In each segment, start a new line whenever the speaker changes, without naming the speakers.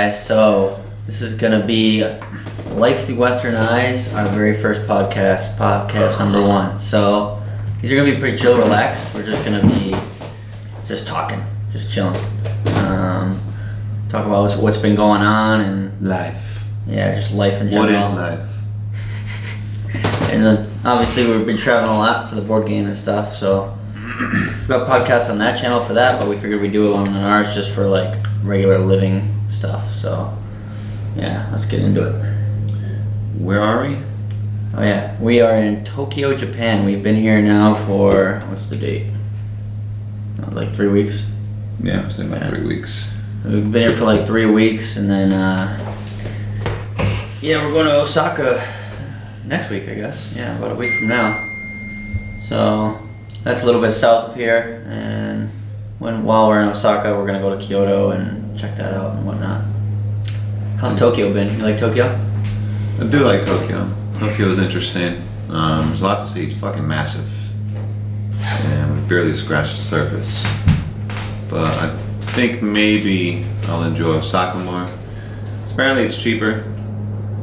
guys. So this is gonna be Life Through Western Eyes, our very first podcast number 1. So these are gonna be pretty chill, relaxed. We're just gonna be talking, just chilling. Talk about what's been going on and
life.
Yeah, just life in general.
What is life?
And then obviously we've been traveling a lot for the board game and stuff. So we've got podcasts on that channel for that, but we figured we'd do one on ours just for like regular living stuff. So yeah, let's get into it.
Where are we?
Oh yeah, we are in Tokyo, Japan. We've been here now for, what's the date? Like 3 weeks?
Yeah, I'm saying about 3 weeks.
We've been here for like 3 weeks, and then yeah, we're going to Osaka next week, I guess. Yeah, about a week from now. So that's a little bit south of here, and while we're in Osaka, we're gonna go to Kyoto and check that out and whatnot. How's Tokyo been? You like Tokyo?
I do like Tokyo. Tokyo is interesting. There's lots to see. It's fucking massive, and we barely scratched the surface. But I think maybe I'll enjoy Osaka more. Apparently it's cheaper.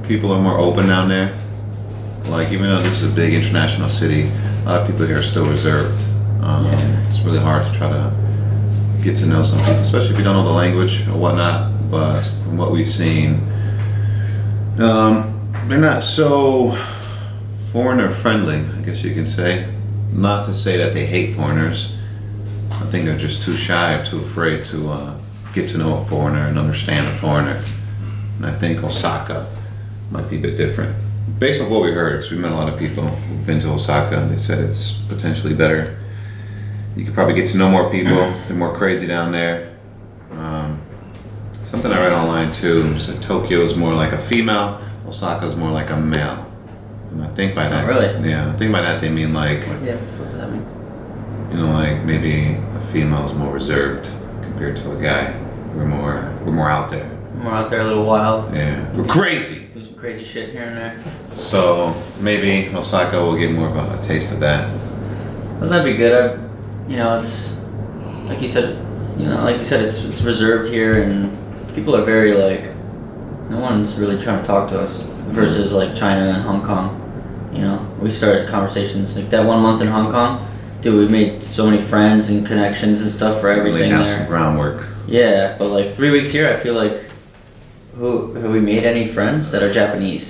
People are more open down there. Like, even though this is a big international city, a lot of people here are still reserved. It's really hard to try to get to know some people, especially if you don't know the language or whatnot. But from what we've seen, they're not so foreigner friendly, I guess you can say. Not to say that they hate foreigners. I think they're just too shy or too afraid to get to know a foreigner and understand a foreigner. And I think Osaka might be a bit different. Based on what we heard, because we met a lot of people who've been to Osaka, and they said it's potentially better. You could probably get to know more people. They're more crazy down there. Something I read online too said Tokyo is more like a female, Osaka is more like a male. And I think by that,
really?
Yeah, I think by that they mean like,
Yeah, what does that mean?
you know, like maybe a female is more reserved compared to a guy. We're more out there.
We're out there a little wild.
Yeah, we're crazy.
Do some crazy shit here and there.
So maybe Osaka will get more of a taste of that.
Well, that'd be good. You know, it's like you said. You know, like you said, it's reserved here, and people are very like, no one's really trying to talk to us. Versus like China and Hong Kong. You know, we started conversations like that 1 month in Hong Kong. Dude, we made so many friends and connections and stuff for everything
really
there.
Some groundwork.
Yeah, but like 3 weeks here, I feel like, have we made any friends that are Japanese?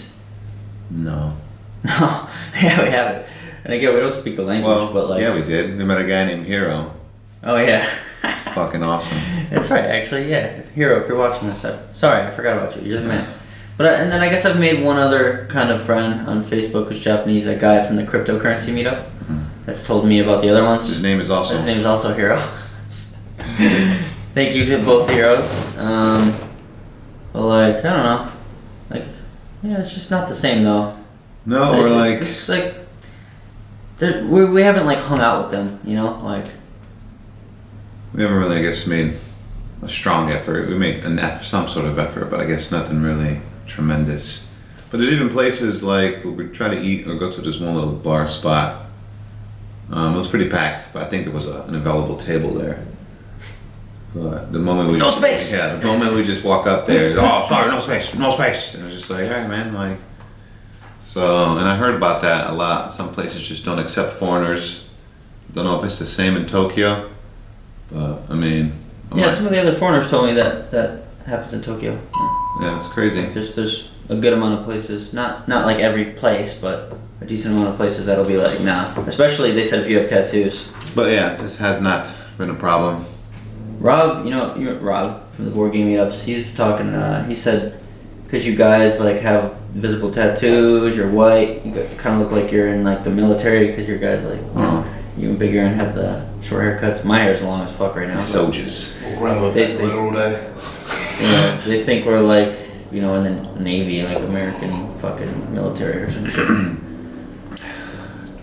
No.
No, yeah, we haven't. And again, we don't speak the language, but like...
Yeah, we did. We met a guy named Hiro.
Oh, yeah.
It's fucking awesome.
That's right, actually, yeah. Hiro, if you're watching this, sorry, I forgot about you. You're the man. But and then I guess I've made one other kind of friend on Facebook who's Japanese, a guy from the cryptocurrency meetup. That's told me about the other ones.
His name is also
Hiro. Thank you to both heroes. But like, I don't know. Like, yeah, it's just not the same though.
No, we're like...
It's like... We haven't like hung out with them, you know? Like...
We haven't really, I guess, made a strong effort. We made some sort of effort, but I guess nothing really tremendous. But there's even places like where we try to eat or go to this one little bar spot. It was pretty packed, but I think there was an available table there. But the moment we the moment we just walk up there, oh sorry, no space. And I was just like, alright man, like. So, and I heard about that a lot. Some places just don't accept foreigners. Don't know if it's the same in Tokyo, but I mean.
Some of the other foreigners told me that happens in Tokyo.
Yeah, it's crazy.
There's a good amount of places, not like every place, but a decent amount of places that'll be like, nah. Especially they said if you have tattoos.
But yeah, this has not been a problem.
Rob, you know Rob from the board game meetups. He's talking. He said because you guys like have visible tattoos, you're white, you kind of look like you're in like the military because your guys like even bigger and have the short haircuts. My hair's long as fuck right now.
Soldiers.
They think we're like, you know, in the Navy, like American fucking military or some shit.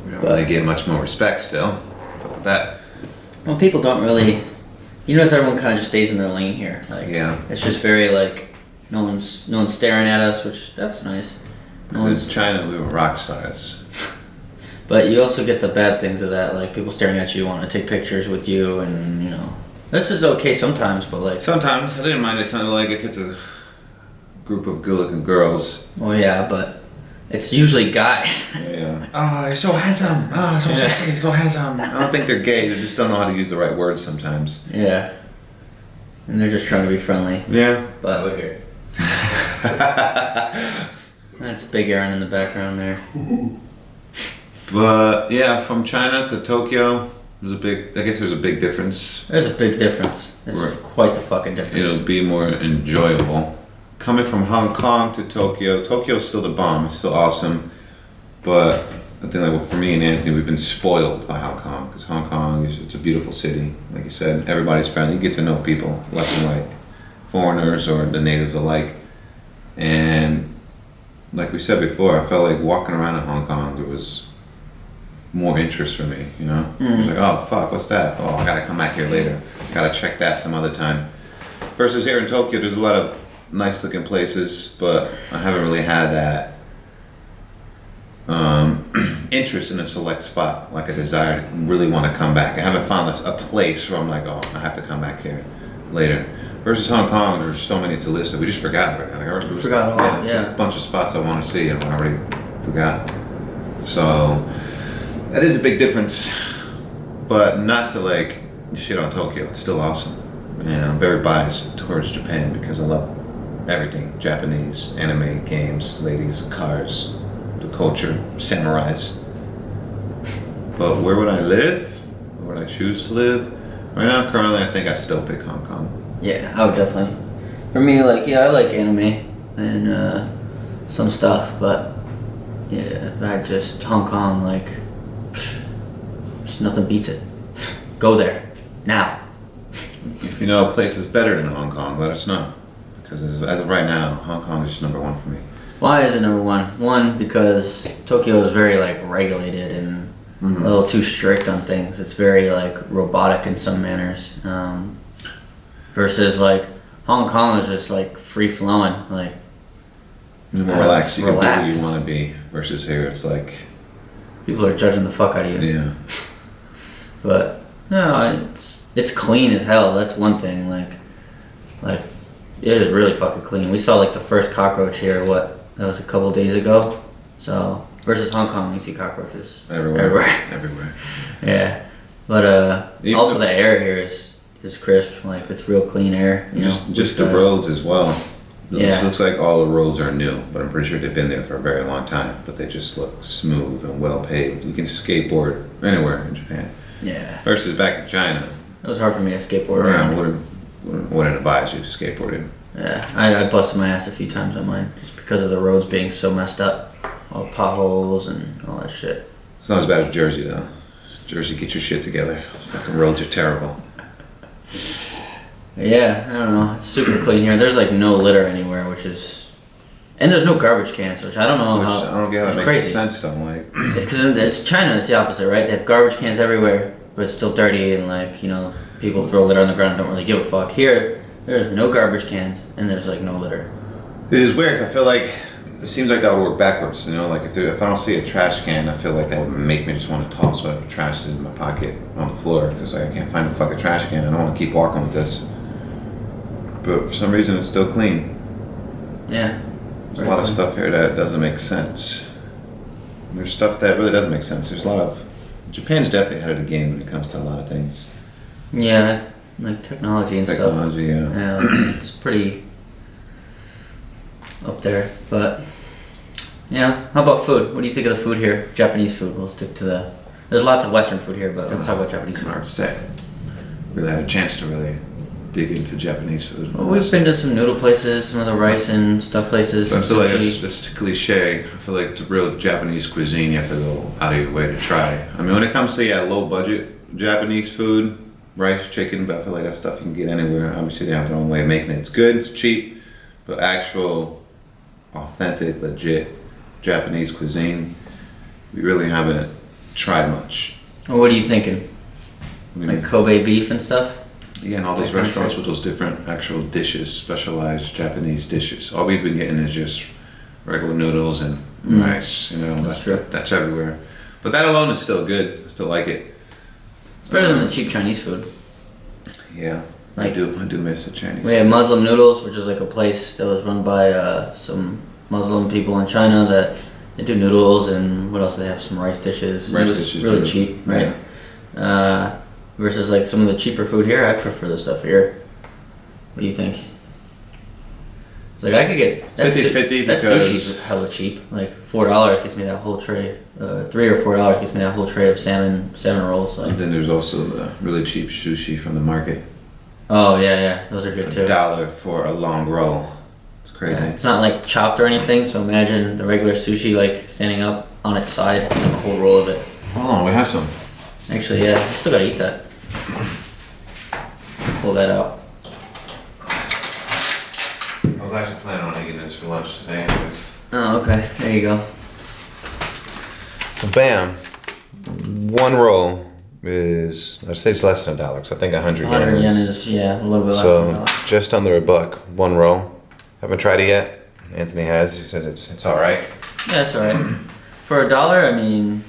We don't really get much more respect still. Fuck with that.
Well, people don't really. You notice everyone kind of just stays in their lane here. Like,
yeah.
It's just very like no one's staring at us, which that's nice.
Because in China we were rock stars.
But you also get the bad things of that, like people staring at you, want to take pictures with you, and you know, this is okay sometimes, but like
sometimes I didn't mind it. Sounded like if it's a group of good-looking girls.
Well, yeah, but it's usually guys.
Yeah. Oh, you're so handsome. Oh, so sexy, so handsome. I don't think they're gay. They just don't know how to use the right words sometimes.
Yeah. And they're just trying to be friendly.
Yeah.
But
Look at
that's Big Aaron in the background there.
But yeah, from China to Tokyo, there's a big. I guess there's a big difference.
There's a big difference. It's quite the fucking difference.
It'll be more enjoyable. Coming from Hong Kong to Tokyo, Tokyo's still the bomb. It's still awesome, but I think like for me and Anthony, we've been spoiled by Hong Kong because Hong Kong it's a beautiful city. Like you said, everybody's friendly. You get to know people left and right, foreigners or the natives alike. And like we said before, I felt like walking around in Hong Kong, there was more interest for me, you know? It was like, oh fuck, what's that? Oh, I gotta come back here later. Gotta check that some other time. Versus here in Tokyo, there's a lot of nice looking places, but I haven't really had that interest in a select spot, like a desire to really want to come back. I haven't found a place where I'm like, oh, I have to come back here later. Versus Hong Kong, there's so many to list that we just forgot about it. Like,
Forgot all, yeah.
A bunch of spots I want to see and I already forgot. So that is a big difference, but not to like shit on Tokyo. It's still awesome, and I'm very biased towards Japan because I love everything Japanese, anime, games, ladies, cars, the culture, samurais. But where would I live? Where would I choose to live? Right now, currently, I think I still pick Hong Kong.
Yeah, I would definitely. For me, like, yeah, I like anime and some stuff, but yeah, Hong Kong, like, just nothing beats it. Go there now.
If you know a place that's better than Hong Kong, let us know. Because as of right now, Hong Kong is just number one for me.
Why is it number one? One, because Tokyo is very like regulated and a little too strict on things. It's very like robotic in some manners. Versus like Hong Kong is just like free flowing, like
you're more relaxed. You can be who you want to be. Versus here, it's like
people are judging the fuck out of you.
Yeah.
But no, it's clean as hell. That's one thing. Like it is really fucking clean. We saw like the first cockroach here. That was a couple of days ago. So versus Hong Kong, you see cockroaches everywhere. Yeah, but also the air here is crisp. Like it's real clean air. You know,
just the roads as well.
Yeah.
It looks like all the roads are new, but I'm pretty sure they've been there for a very long time. But they just look smooth and well paved. You can skateboard anywhere in Japan.
Yeah.
Versus back in China.
It was hard for me to skateboard around.
Wouldn't advise you skateboarding.
Yeah, I busted my ass a few times on mine just because of the roads being so messed up. All potholes and all that shit.
It's not as bad as Jersey though. Jersey, get your shit together. Fucking roads are terrible.
Yeah, I don't know. It's super clean here. There's like no litter anywhere, which is, and there's no garbage cans, which I don't know how.
I don't get how that makes sense though. Like,
because it's China. It's the opposite, right? They have garbage cans everywhere, but it's still dirty and like people throw litter on the ground and don't really give a fuck. Here, there's no garbage cans and there's like no litter.
It is weird. 'Cause I feel like it seems like that would work backwards. You know, like if I don't see a trash can, I feel like that would make me just want to toss whatever trash is in my pocket on the floor because I can't find a fucking trash can. I don't want to keep walking with this. But for some reason, it's still clean.
Yeah.
There's a lot of stuff here that doesn't make sense. There's stuff that really doesn't make sense. There's a lot of Japan's definitely ahead of the game when it comes to a lot of things.
Yeah, like technology and
Technology,
stuff.
Yeah,
it's pretty up there. But yeah, how about food? What do you think of the food here? Japanese food. We'll stick to there's lots of Western food here, but let's talk about Japanese food.
Hard to say. Really had a chance to really dig into Japanese food.
Well, we've been to some noodle places, some of the rice and stuff places.
I feel like it's cliche. I feel like the real Japanese cuisine, you have to go out of your way to try. I mean, when it comes to low budget Japanese food, rice, chicken, but I feel like that stuff you can get anywhere. Obviously, they have their own way of making it. It's good, it's cheap, but actual, authentic, legit Japanese cuisine, we really haven't tried much.
Well, what are you thinking? Like Kobe beef and stuff?
Yeah, and all those restaurants with those different actual dishes, specialized Japanese dishes. All we've been getting is just regular noodles and rice. That's everywhere. But that alone is still good. I still like it.
It's better than the cheap Chinese food.
Yeah. I do miss the Chinese.
We had Muslim Noodles, which is like a place that was run by some Muslim people in China that they do noodles and what else do they have? Some rice dishes.
Rice
it was
dishes
really
too.
cheap, right? Versus like some of the cheaper food here. I prefer the stuff here. What do you think? It's like I could get
50-50
that
because
sushi's hella cheap. Like $4 gets me that whole tray. $3 or $4 gets me that whole tray of salmon rolls. Like.
And then there's also the really cheap sushi from the market.
Oh yeah, those are good too.
$1 for a long roll. It's crazy.
Yeah. It's not like chopped or anything, so imagine the regular sushi like standing up on its side, a whole roll of it.
Oh, we have some.
Actually, yeah, I still gotta eat that. Pull that out.
I was actually planning on eating this for lunch today anyways.
Oh, okay. There you go.
So bam, one roll is, I'd say it's less than $1, because I think 100
100 yen
yen
is, yeah, a little bit less than
so
$1.
just under $1, one roll. Haven't tried it yet. Anthony has. He says it's all right.
Yeah, it's alright. For $1, I mean,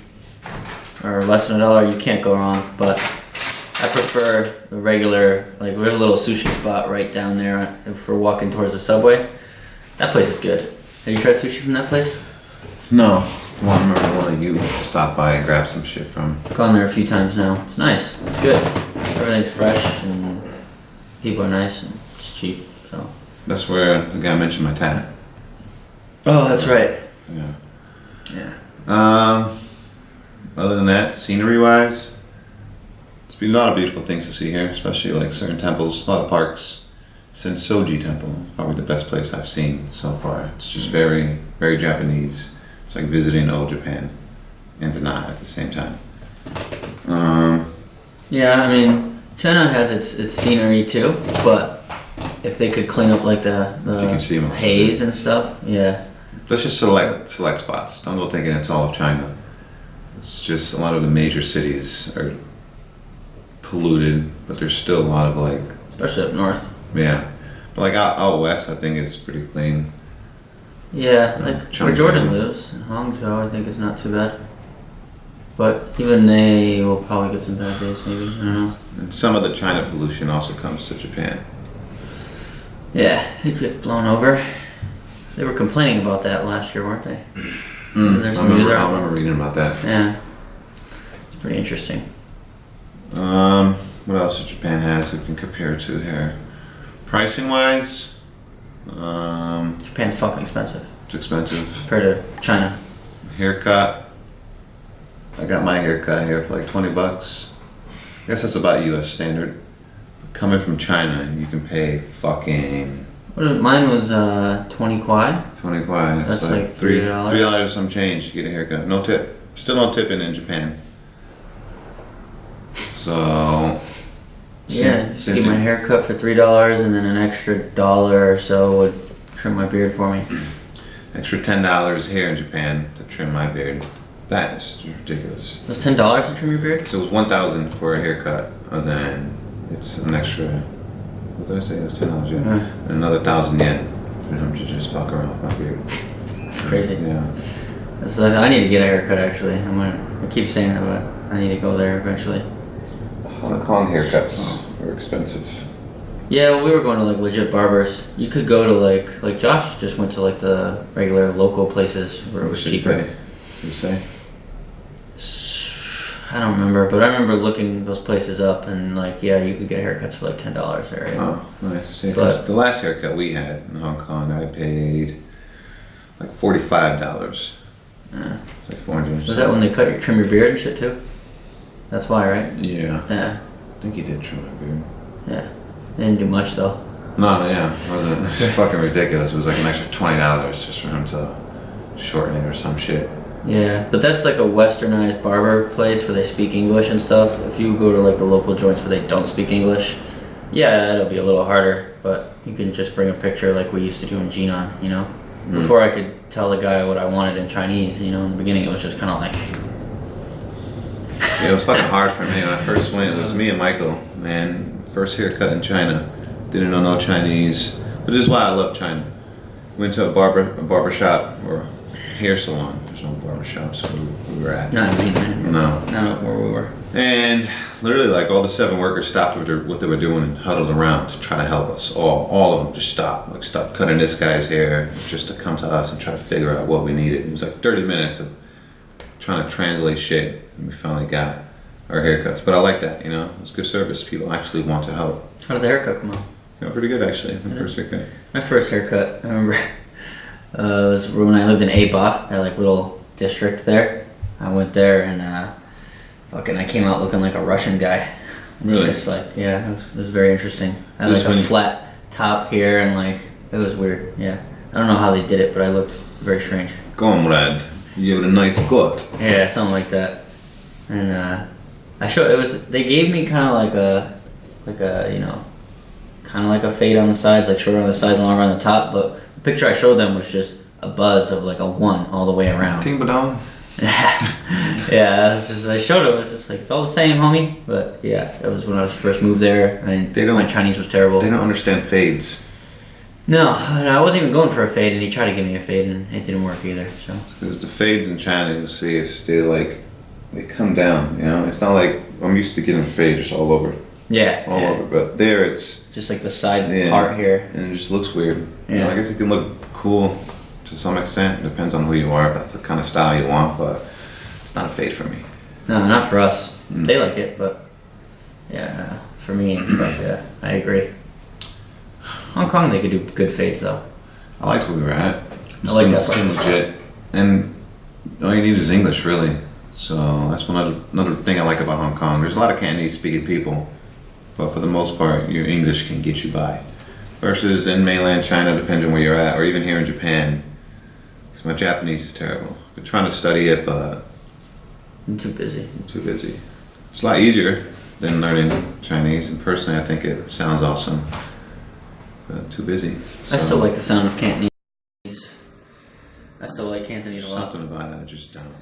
or less than $1, you can't go wrong. But I prefer the regular, like there's a little sushi spot right down there if we're walking towards the subway. That place is good. Have you tried sushi from that place?
No. Well, I remember one of you stopped by and grabbed some shit from.
I've gone there a few times now. It's nice. It's good. Everything's fresh and people are nice and it's cheap. So.
That's where the guy mentioned my tat.
Oh, that's right.
Yeah.
Yeah.
Other than that, scenery-wise, there's been a lot of beautiful things to see here, especially like certain temples, a lot of parks. Sensoji Temple, probably the best place I've seen so far. It's just very, very Japanese. It's like visiting old Japan and not at the same time.
Yeah, I mean, China has its scenery too, but if they could clean up like the
you can see
haze and stuff, yeah.
Let's just select spots. Don't go thinking it's all of China. It's just a lot of the major cities are polluted, but there's still a lot of like.
Especially up north.
Yeah, but like out west, I think it's pretty clean.
Yeah, like where Jordan lives, in Hangzhou, I think it's not too bad. But even they will probably get some bad days, maybe. I don't know.
And some of the China pollution also comes to Japan.
Yeah, it get blown over. So they were complaining about that last year, weren't they?
I remember reading about that.
Yeah, it's pretty interesting.
What else does Japan has that we can compare to here? Pricing wise,
Japan's fucking expensive.
It's expensive.
Compared to China.
Haircut. I got my haircut here for like $20. I guess that's about US standard. Coming from China, you can pay fucking.
Mine was 20 kwai.
20 kwai.
That's like $3.
$3 some change to get a haircut. No tip. Still no tipping in Japan. So.
Yeah, just get my hair cut for $3 and then an extra $1 or so would trim my beard for me.
Extra $10 here in Japan to trim my beard. That is ridiculous.
It was $10 to trim your beard?
So it was 1,000 for a haircut, and then it's an extra. What did I say? It was $10, yeah. And another 1,000 yen for him to just fuck around with my beard.
It's crazy.
Yeah.
So I need to get a haircut actually. I keep saying that, but I need to go there eventually.
Hong Kong haircuts are expensive.
Yeah, well, we were going to like legit barbers. You could go to like Josh just went to like the regular local places where it was cheaper.
What did you say?
I don't remember, but I remember looking those places up and like, yeah, you could get haircuts for like $10 there. Yeah.
Oh, nice. Yeah, because the last haircut we had in Hong Kong, I paid like $45.
Yeah.
Like 400.
Was that when they trim your beard and shit too? That's why, right?
Yeah.
Yeah.
I think he did trim my beard.
Yeah. They didn't do much though.
No, yeah. It was fucking ridiculous. It was like an extra $20 just for him to shorten it or some shit.
Yeah, but that's like a westernized barber place where they speak English and stuff. If you go to like the local joints where they don't speak English, yeah, it'll be a little harder, but you can just bring a picture like we used to do in Jinan, you know? Before I could tell the guy what I wanted in Chinese, you know, in the beginning it was just kind of like...
Yeah, it was fucking hard for me when I first went. It was me and Michael, man. First haircut in China. Didn't know no Chinese. But this is why I love China. Went to a barber shop or hair salon. There's no barbershop, so we were at.
Not in England.
No.
Not where we were.
And literally, like, all the 7 workers stopped what they were doing and huddled around to try to help us. All of them just stopped. Like, stopped cutting this guy's hair just to come to us and try to figure out what we needed. It was like 30 minutes of trying to translate shit, and we finally got our haircuts. But I like that, you know. It's good service. People actually want to help.
How did the haircut come out?
Yeah, pretty good, actually. My first haircut.
My first haircut, I remember, it was when I lived in Aba, that like little district there. I went there and fucking I came out looking like a Russian guy.
Really?
Just like, yeah, it was very interesting. I had like a flat top here and like, it was weird, yeah. I don't know how they did it, but I looked very strange.
Comrade, you have a nice cut.
Yeah, something like that. And they gave me kind of like a, you know, kind of like a fade on the sides, like shorter on the sides, longer on the top, but the picture I showed them was just a buzz of like a 1 all the way around.
Ting badong.
Yeah, I showed it, it was just like, it's all the same, homie. But yeah, that was when I first moved there, and my Chinese was terrible.
They don't understand fades.
No, I wasn't even going for a fade, and he tried to give me a fade, and it didn't work either. So.
Because the fades in China, you'll see, they come down, you know? It's not like, I'm used to getting a fade just all over.
Yeah.
All over, but there it's...
just like the side part here.
And it just looks weird.
Yeah.
You know, I guess it can look cool to some extent. It depends on who you are, if that's the kind of style you want, but it's not a fade for me.
No, not for us. They like it, but yeah, for me and stuff, yeah, I agree. Hong Kong, they could do good fades though.
I liked where we were at.
I like that part.
Seemed legit. And all you need is English, really. So that's another thing I like about Hong Kong. There's a lot of Cantonese speaking people, but for the most part, your English can get you by. Versus in mainland China, depending on where you're at, or even here in Japan. Because my Japanese is terrible. I've been trying to study it, but
I'm too busy.
It's a lot easier than learning Chinese, and personally I think it sounds awesome. But too busy. So
I still like the sound of Cantonese. I still like Cantonese a lot.
Something about it, I just don't.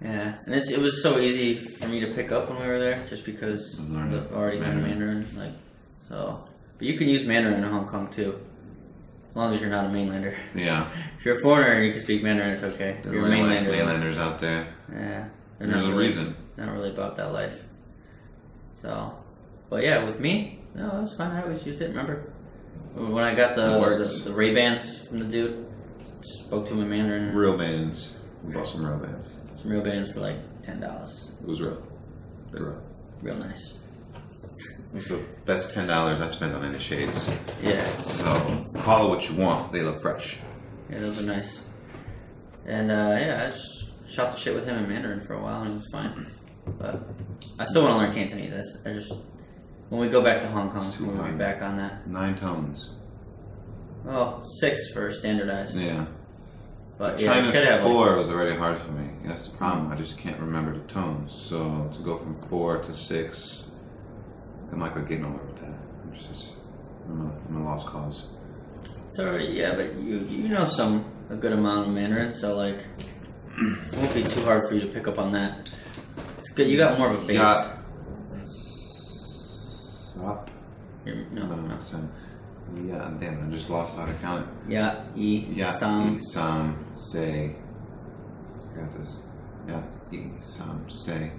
Yeah, and it was so easy for me to pick up when we were there, just because I've already learned Mandarin. Like, so, but you can use Mandarin in Hong Kong too, as long as you're not a mainlander.
Yeah.
If you're a foreigner and you can speak Mandarin, it's okay.
There are mainlanders out there.
Yeah.
There's a reason.
Not really about that life. So, but yeah, with me, no, it was fine. I always used it. Remember when I got the Ray-Bans from the dude? Spoke to him in Mandarin.
Real bands. We bought some real bands.
Some real bands for like $10.
It was real. They were
real nice.
It was the best $10 I spent on any shades.
Yeah.
So call it what you want. They look fresh.
Yeah, those are nice. And yeah, I just shot the shit with him in Mandarin for a while, and it was fine. But I still want to learn Cantonese. I just when we go back to Hong Kong, we'll be back on that.
9 tones.
Oh, 6 for standardized.
Yeah.
But yeah,
China's 4 was already hard for me. That's the problem. I just can't remember the tones. So to go from 4 to 6, I'm not gonna get nowhere with that. I'm a lost cause.
It's alright, yeah, but you know a good amount of Mandarin, so like it won't be too hard for you to pick up on that. It's good. You got more of a base.
Stop.
No.
Yeah, damn, I just lost how to count it.
Ya,
Sam, say. I got this. Ya, Sam, say.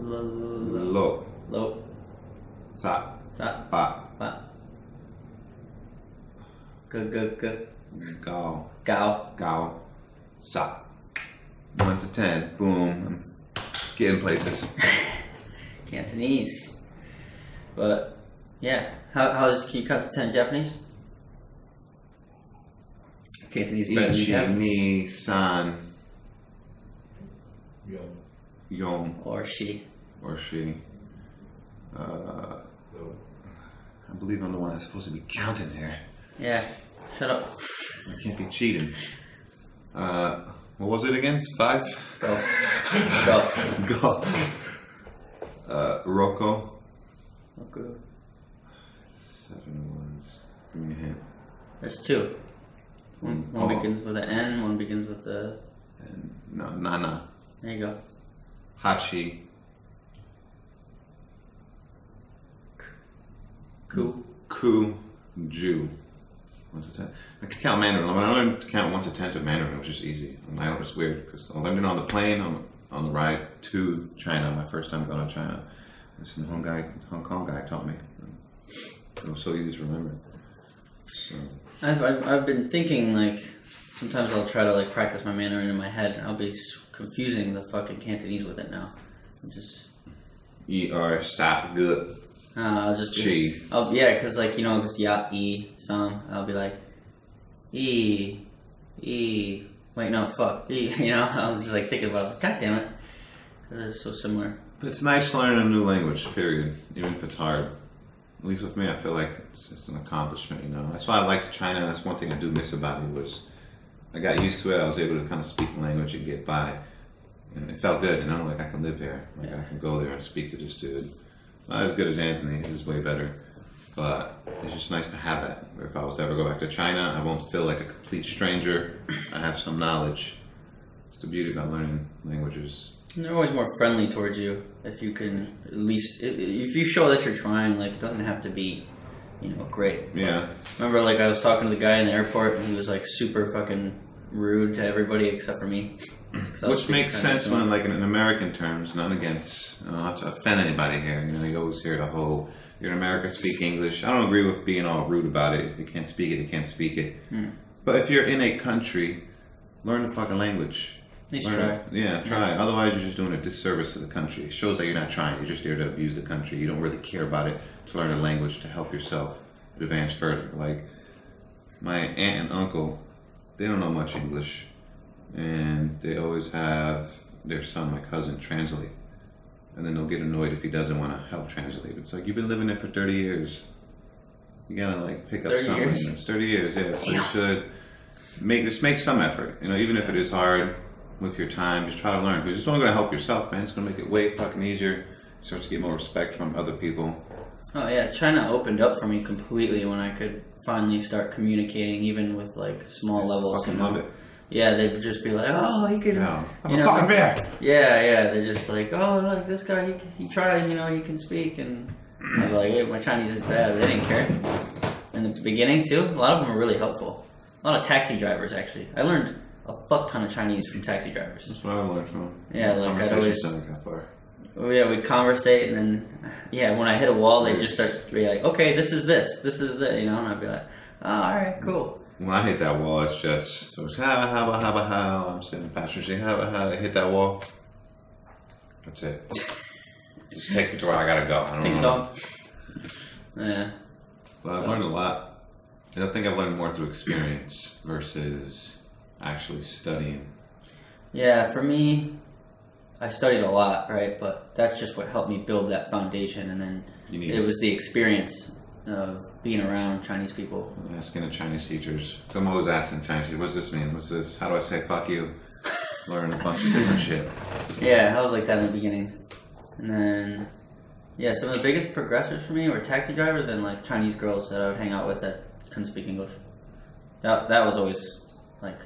Lo. Sa. Pa. Gao. Sa. 1 to 10. Boom. I'm getting places.
Cantonese. But yeah, can you count to 10 Japanese? Cantonese better than
Ichi, ni, san. Yom.
Or she.
I believe I'm the one that's supposed to be counting here.
Yeah. Shut up.
I can't be cheating. What was it again? 5?
Go.
Rocco.
Okay.
7 ones. Give me a hint.
There's 2. One begins with an N, one begins with a...
No, Nana.
There you go.
Hachi. Jew. 1 to 10. I can count Mandarin. When I learned to count 1 to 10 to Mandarin, it was just easy. On my own, it's weird because I learned it on the plane on the ride to China. My first time going to China. This Hong Kong guy taught me. It was so easy to remember. So
I've been thinking, like, sometimes I'll try to like practice my Mandarin in my head. I'll be confusing the fucking Cantonese with it now. I'm just
sap good.
I'll just
Chi.
Yeah, because like because ya some. I'll be like wait no fuck I'll just like thinking about it. God damn it, because it's so similar.
But it's nice learning a new language. Period. Even if it's hard. At least with me, I feel like it's an accomplishment. That's why I liked China. That's one thing I do miss about it was I got used to it. I was able to kind of speak the language and get by. And it felt good, like I can live here. Like I can go there and speak to this dude. Not as good as Anthony, his is way better. But it's just nice to have that. Where if I was to ever go back to China, I won't feel like a complete stranger. I have some knowledge. It's the beauty about learning languages.
And they're always more friendly towards you if you can at least if you show that you're trying. Like it doesn't have to be, great.
Yeah.
Remember, like I was talking to the guy in the airport, and he was like super fucking rude to everybody except for me.
Which makes sense when, like, in American terms, not against, not to offend anybody here. You always hear the whole, you're in America, speak English. I don't agree with being all rude about it. If they can't speak it, they can't speak it. But if you're in a country, learn the fucking language.
Try.
Yeah, try. Otherwise, you're just doing a disservice to the country. It shows that you're not trying. You're just there to abuse the country. You don't really care about it to learn a language to help yourself advance further. Like, my aunt and uncle, they don't know much English. And they always have their son, my cousin, translate. And then they'll get annoyed if he doesn't want to help translate. It's like, you've been living there for 30 years. You gotta like pick up something. It's 30 years, yeah. So you should make some effort. Even if it is hard with your time, just try to learn. Because it's only gonna help yourself, man. It's gonna make it way fucking easier. You start to get more respect from other people.
Oh yeah, China opened up for me completely when I could finally start communicating, even with like small levels.
Fucking love it.
Yeah, they'd just be like, oh, he could,
I'm a fucking bear.
Yeah, they're just like, oh, look, this guy, he tries, he can speak, and I was like, hey, my Chinese is bad, they didn't care. In the beginning, too, a lot of them were really helpful. A lot of taxi drivers, actually. I learned a fuck ton of Chinese from taxi drivers.
That's what I learned from.
Yeah, like I'd always...
that far.
Oh, yeah, we'd conversate, and then, when I hit a wall, they'd just start to be like, okay, this is this, and I'd be like, oh, alright, cool.
When I hit that wall, it's just I'm sitting in the passenger seat, I hit that wall. That's it. Just take me to where I gotta go. I don't know.
Yeah.
But I've learned a lot. And I think I've learned more through experience versus actually studying.
Yeah, for me, I studied a lot, right? But that's just what helped me build that foundation, and then it was the experience of being around Chinese people.
Asking the Chinese teachers. So I'm always asking Chinese teachers, what's this mean? What's this? How do I say fuck you? Learn a bunch of different shit.
Yeah, I was like that in the beginning. And then, some of the biggest progressors for me were taxi drivers and like Chinese girls that I would hang out with that couldn't speak English. That was always like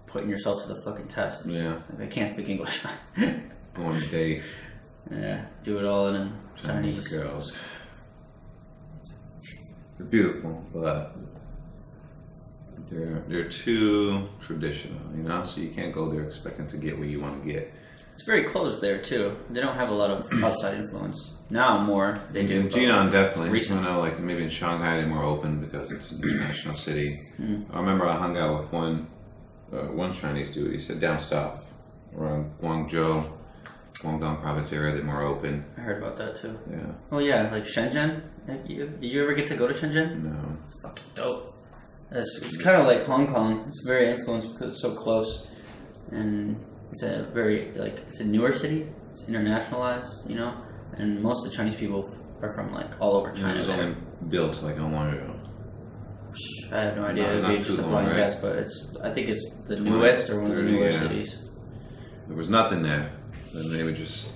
putting yourself to the fucking test.
Yeah.
Like, I can't speak English.
Go on a date.
Yeah, do it all in Chinese
girls. They're beautiful, but they're too traditional, so you can't go there expecting to get where you want to get.
It's very closed there too. They don't have a lot of outside influence. Now more they do.
In Jinan definitely. Recently, like maybe in Shanghai they're more open because it's an international city. I remember I hung out with one Chinese dude. He said down south, around Guangzhou, Guangdong province area, they're more open.
I heard about that too.
Yeah.
Oh yeah, like Shenzhen. Did you ever get to go to Shenzhen?
No.
It's fucking dope. It's kind of like Hong Kong. It's very influenced because it's so close, and it's a newer city. It's internationalized, and most of the Chinese people are from like all over China.
It was only built like how long ago?
I have no idea. It'd be just a blind guess, but I think it's the
20,
newest or one of the
30,
newer cities.
There was nothing there. Then maybe just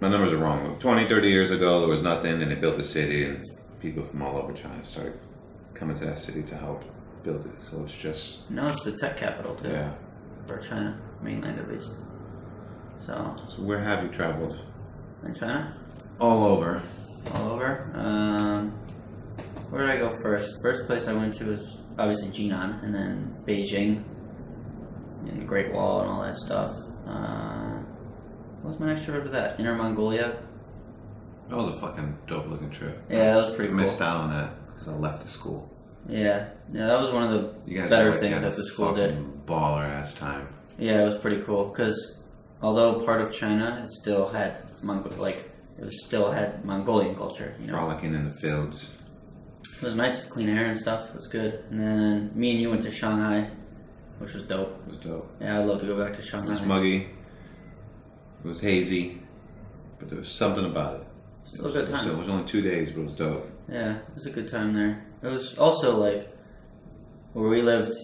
my numbers are wrong. 20, 30 years ago, there was nothing, and they built the city, and people from all over China started coming to that city to help build it. So it's just...
No, it's the tech capital, too.
Yeah.
For China, mainland at least. So
where have you traveled?
In China?
All over.
All over? Where did I go first? First place I went to was obviously Jinan, and then Beijing, and the Great Wall and all that stuff. What was my next trip after that? Inner Mongolia.
That was a fucking dope looking trip.
Yeah, that was pretty cool.
I missed out on that because I left the school.
Yeah, that was one of the better things that the school did.
Baller ass time.
Yeah, it was pretty cool because although part of China, it still had Mongolian culture. You know,
frolicking in the fields.
It was nice, clean air and stuff. It was good. And then me and you went to Shanghai, which was dope.
It was dope.
Yeah, I'd love to go back to Shanghai.
It was muggy. It was hazy, but there was something about it.
It was a good time.
It was only 2 days, but it was dope.
Yeah, it was a good time there. It was also like where we lived.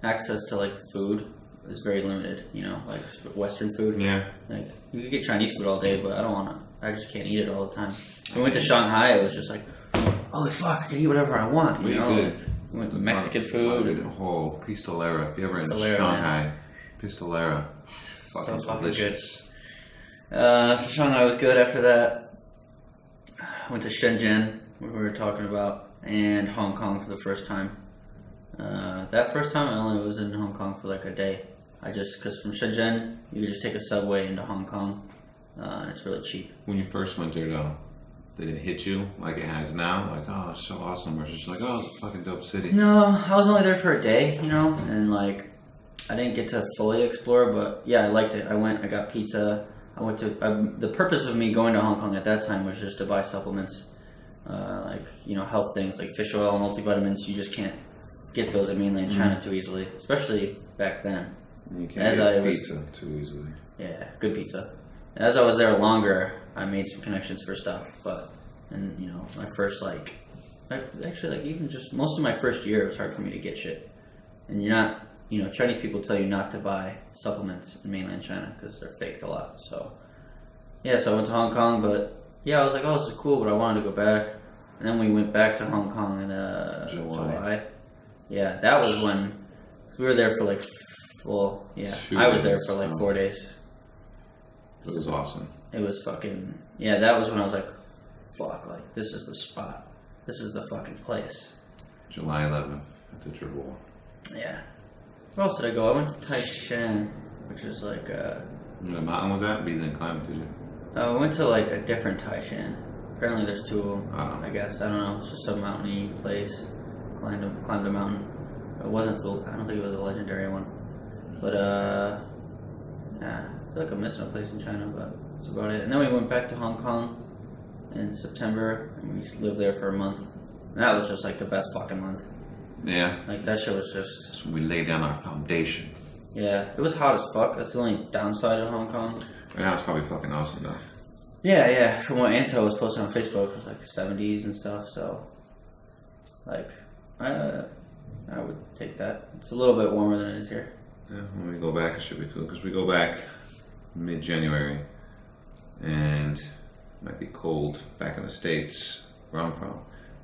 Access to like food is very limited. You know, like Western food.
Yeah.
Like you could get Chinese food all day, but I don't wanna. I just can't eat it all the time. When we went to Shanghai, it was just like, holy fuck, I can eat whatever I want. You know.
Good.
We went to Mexican food.
The whole Pistolera. If you're ever in
Pistolera,
Shanghai, Pistolera.
So fucking
delicious.
Good. Shanghai was good after that. Went to Shenzhen, where we were talking about, and Hong Kong for the first time. That first time I only was in Hong Kong for like a day. Because from Shenzhen, you could just take a subway into Hong Kong, and it's really cheap.
When you first went there though, did it hit you like it has now? Like, oh, it's so awesome, or it's just like, oh, it's a fucking dope city?
No, I was only there for a day, you know, and like, I didn't get to fully explore, but yeah, I liked it. I went, I got pizza. The purpose of me going to Hong Kong at that time was just to buy supplements, like, you know, health things like fish oil, multivitamins. You just can't get those in mainland China too easily, especially back then.
You can't get pizza too easily.
Yeah, good pizza. As I was there longer, I made some connections for stuff, and you know, my first even just most of my first year, it was hard for me to get shit. And you're not, you know, Chinese people tell you not to buy supplements in mainland China because they're faked a lot. So, yeah, so I went to Hong Kong, but yeah, I was like, oh, this is cool, but I wanted to go back. And then we went back to Hong Kong in July. Yeah, that was when we were there for like, I was there for like 4 days.
It was awesome.
It was fucking, yeah, that was when I was like, fuck, like, this is the spot. This is the fucking place.
July 11th at the Triple.
Yeah. Where else did I go? I went to Taishan, which is like
Where the mountain was at? But you didn't climb it, did you?
I went to like a different Taishan. Apparently there's two of them, I guess. I don't know. It's just a mountainy place. Climbed a mountain. It wasn't I don't think it was a legendary one. But, yeah. I feel like I'm missing a place in China, but that's about it. And then we went back to Hong Kong in September, and we lived there for a month. And that was just like the best fucking month.
Yeah.
Like that shit was just...
That's when we laid down our foundation.
Yeah. It was hot as fuck. That's the only downside of Hong Kong.
Right now it's probably fucking awesome though.
Yeah, yeah. From what Anto was posting on Facebook, it was like 70s and stuff, so... Like, I would take that. It's a little bit warmer than it is here.
Yeah, when we go back, it should be cool because we go back mid-January, and it might be cold back in the States where I'm from.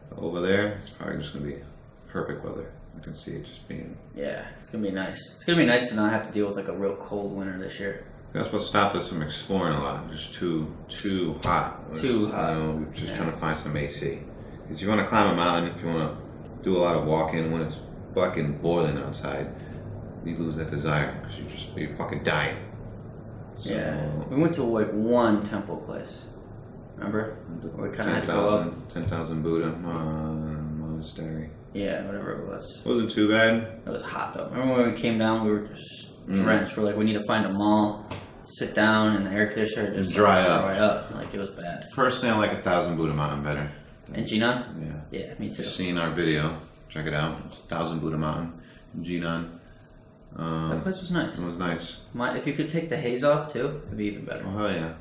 But over there, it's probably just gonna be perfect weather. I can see it just being.
Yeah, it's gonna be nice. It's gonna be nice to not have to deal with like a real cold winter this year.
That's what stopped us from exploring a lot. Just too hot.
Too hot.
You know, just trying to find some AC. Because you want to climb a mountain, if you want to do a lot of walking when it's fucking boiling outside, you lose that desire because you're fucking dying. So,
yeah, we went to like one temple place. Remember? We kind of had to go up.
10,000 Buddha monastery.
Yeah, whatever it was.
It wasn't too bad.
It was hot though. Remember when we came down? We were just drenched. We're like, we need to find a mall, sit down in the air conditioner, just
dry up.
Like it was bad.
Personally, I like 1,000 Buddha Mountain better.
And Jinan?
Yeah.
Yeah, me too.
You've seen our video. Check it out. It's 1,000 Buddha Mountain in Jinan.
That place was nice.
It was nice.
If you could take the haze off too, it'd be even better.
Oh hell yeah!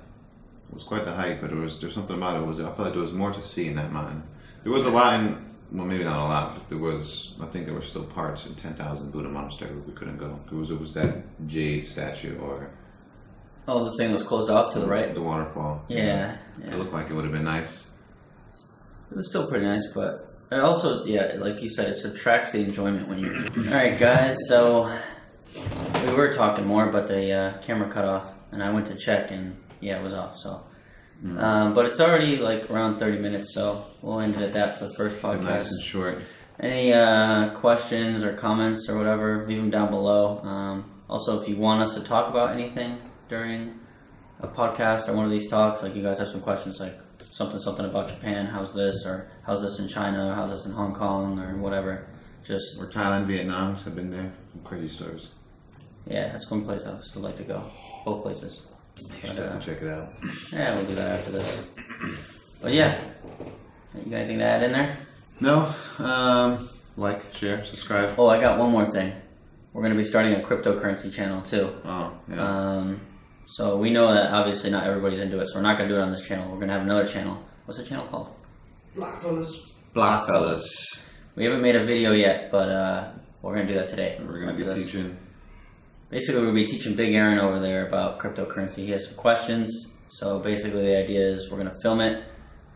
It was quite the hike, but there's something about it. I felt like there was more to see in that mountain. There was a lot well, maybe not a lot, but I think there were still parts in 10,000 Buddha Monastery where we couldn't go. It was that jade statue or.
Oh, the thing was closed off to the right.
The waterfall.
Yeah.
It looked like it would have been nice.
It was still pretty nice, but it also, yeah, like you said, it subtracts the enjoyment when you. All right, guys. So we were talking more, but the camera cut off, and I went to check, and yeah, it was off. So But it's already like around 30 minutes, so we'll end it at that for the first podcast.
Nice and short.
Any questions or comments or whatever, leave them down below. Also, if you want us to talk about anything during a podcast or one of these talks, like you guys have some questions like something about Japan, how's this, or how's this in China, how's this in Hong Kong, or whatever.
Or Thailand, Vietnam, I've been there. Some crazy stories.
Yeah, that's one place I would still like to go. Both places.
You should definitely check it out.
Yeah, we'll do that after this. But yeah, you got anything to add in there?
No. Like, share, subscribe.
Oh, I got one more thing. We're going to be starting a cryptocurrency channel too.
Oh, yeah.
So we know that obviously not everybody's into it, so we're not going to do it on this channel. We're going to have another channel. What's the channel called?
Blackfellas.
We haven't made a video yet, but we're going to do that today.
We're going to be teaching.
Basically, we'll be teaching Big Aaron over there about cryptocurrency. He has some questions. So basically, the idea is we're going to film it.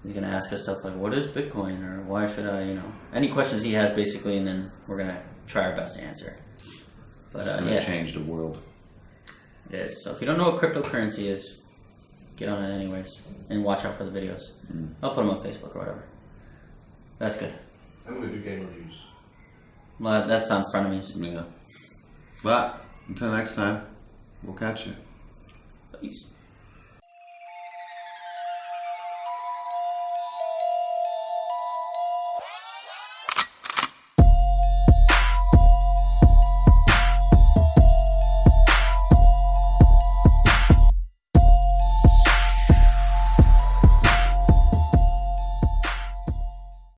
He's going to ask us stuff like, what is Bitcoin? Or why should I, any questions he has basically, and then we're going to try our best to answer. But
it's going to change the world.
It is. So if you don't know what cryptocurrency is, get on it anyways. And watch out for the videos. I'll put them on Facebook or whatever. That's good.
I'm going to do game reviews.
Well, that's on frenemies.
Yeah. But until next time, we'll catch you.
Peace.